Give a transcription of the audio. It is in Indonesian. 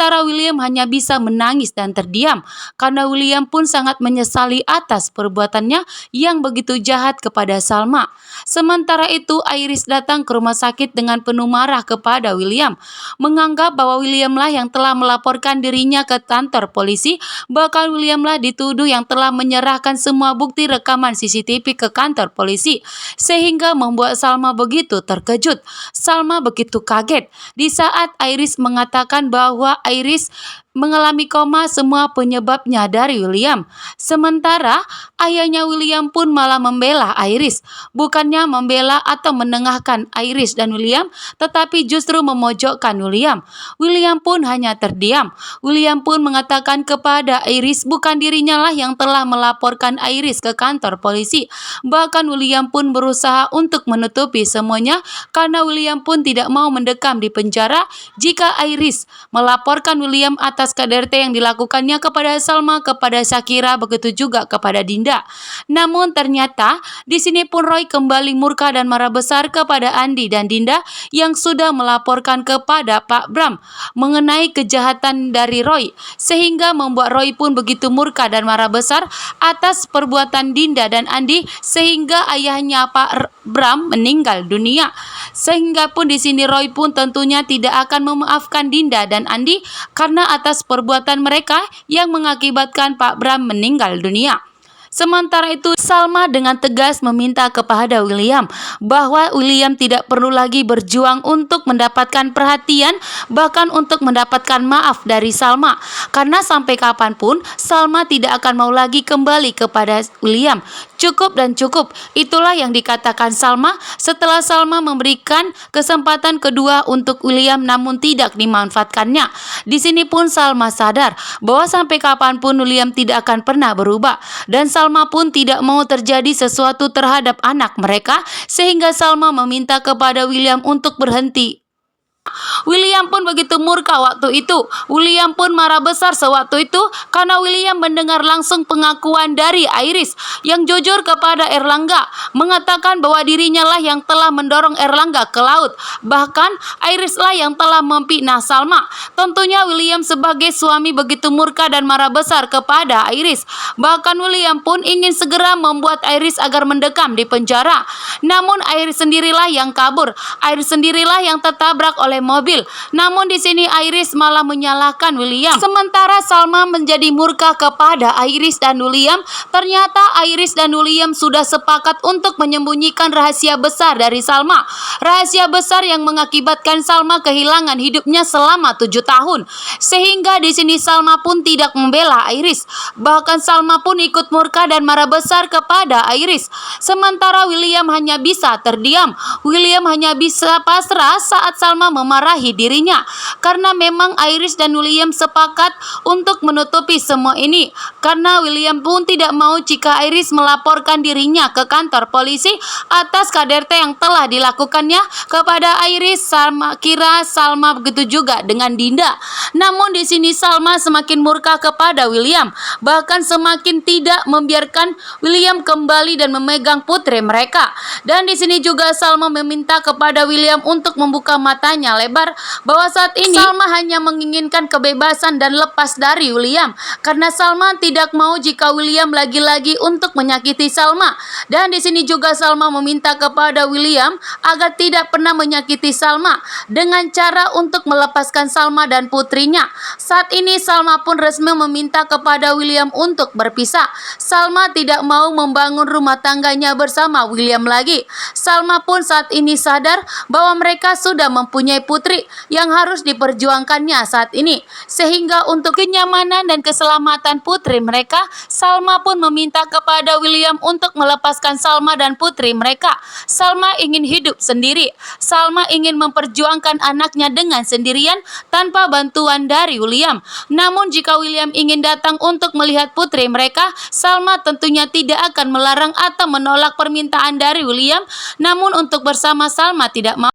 Sementara William hanya bisa menangis dan terdiam, karena William pun sangat menyesali atas perbuatannya yang begitu jahat kepada Salma. Sementara itu, Iris datang ke rumah sakit dengan penuh marah kepada William, menganggap bahwa Williamlah yang telah melaporkan dirinya ke kantor polisi. Bahkan Williamlah dituduh yang telah menyerahkan semua bukti rekaman CCTV ke kantor polisi, sehingga membuat Salma begitu terkejut. Salma begitu kaget di saat Iris mengatakan bahwa Iris mengalami koma, semua penyebabnya dari William. Sementara ayahnya William pun malah membela Iris, bukannya membela atau menengahkan Iris dan William, tetapi justru memojokkan William. William pun hanya terdiam. William pun mengatakan kepada Iris bukan dirinya lah yang telah melaporkan Iris ke kantor polisi. Bahkan William pun berusaha untuk menutupi semuanya, karena William pun tidak mau mendekam di penjara jika Iris melaporkan William atas KDRT yang dilakukannya kepada Salma, kepada Shakira, begitu juga kepada Dinda. Namun ternyata di sini pun Roy kembali murka dan marah besar kepada Andi dan Dinda yang sudah melaporkan kepada Pak Bram mengenai kejahatan dari Roy, sehingga membuat Roy pun begitu murka dan marah besar atas perbuatan Dinda dan Andi, sehingga ayahnya Pak Bram meninggal dunia. Sehingga pun di sini Roy pun tentunya tidak akan memaafkan Dinda dan Andi karena atas perbuatan mereka yang mengakibatkan Pak Bram meninggal dunia. Sementara itu, Salma dengan tegas meminta kepada William bahwa William tidak perlu lagi berjuang untuk mendapatkan perhatian, bahkan untuk mendapatkan maaf dari Salma, karena sampai kapanpun Salma tidak akan mau lagi kembali kepada William. Cukup dan cukup, itulah yang dikatakan Salma setelah Salma memberikan kesempatan kedua untuk William namun tidak dimanfaatkannya. Di sini pun Salma sadar bahwa sampai kapanpun William tidak akan pernah berubah, dan Salma pun tidak mau terjadi sesuatu terhadap anak mereka, sehingga Salma meminta kepada William untuk berhenti. William pun begitu murka waktu itu. William pun marah besar sewaktu itu karena William mendengar langsung pengakuan dari Iris yang jujur kepada Erlangga, mengatakan bahwa dirinya lah yang telah mendorong Erlangga ke laut. Bahkan Iris lah yang telah memfitnah Salma. Tentunya William sebagai suami begitu murka dan marah besar kepada Iris. Bahkan William pun ingin segera membuat Iris agar mendekam di penjara. Namun Iris sendirilah yang kabur. Iris sendirilah yang tertabrak oleh mobil. Namun di sini Iris malah menyalahkan William. Sementara Salma menjadi murka kepada Iris dan William. Ternyata Iris dan William sudah sepakat untuk menyembunyikan rahasia besar dari Salma. Rahasia besar yang mengakibatkan Salma kehilangan hidupnya selama 7 tahun. Sehingga di sini Salma pun tidak membela Iris. Bahkan Salma pun ikut murka dan marah besar kepada Iris. Sementara William hanya bisa terdiam. William hanya bisa pasrah saat Salma memarahi dirinya, karena memang Iris dan William sepakat untuk menutupi semua ini, karena William pun tidak mau jika Iris melaporkan dirinya ke kantor polisi atas KDRT yang telah dilakukannya kepada Iris, Shakira, Salma, begitu juga dengan Dinda. Namun di sini Salma semakin murka kepada William, bahkan semakin tidak membiarkan William kembali dan memegang putri mereka. Dan di sini juga Salma meminta kepada William untuk membuka matanya lebar bahwa saat ini Salma hanya menginginkan kebebasan dan lepas dari William, karena Salma tidak mau jika William lagi-lagi untuk menyakiti Salma. Dan di sini juga Salma meminta kepada William agar tidak pernah menyakiti Salma dengan cara untuk melepaskan Salma dan putrinya. Saat ini Salma pun resmi meminta kepada William untuk berpisah. Salma tidak mau membangun rumah tangganya bersama William lagi. Salma pun saat ini sadar bahwa mereka sudah mempunyai putri yang harus diperjuangkannya saat ini, sehingga untuk kenyamanan dan keselamatan putri mereka, Salma pun meminta kepada William untuk melepaskan Salma dan putri mereka. Salma ingin hidup sendiri. Salma ingin memperjuangkan anaknya dengan sendirian tanpa bantuan dari William. Namun jika William ingin datang untuk melihat putri mereka, Salma tentunya tidak akan melarang atau menolak permintaan dari William. Namun untuk bersama Salma tidak mau.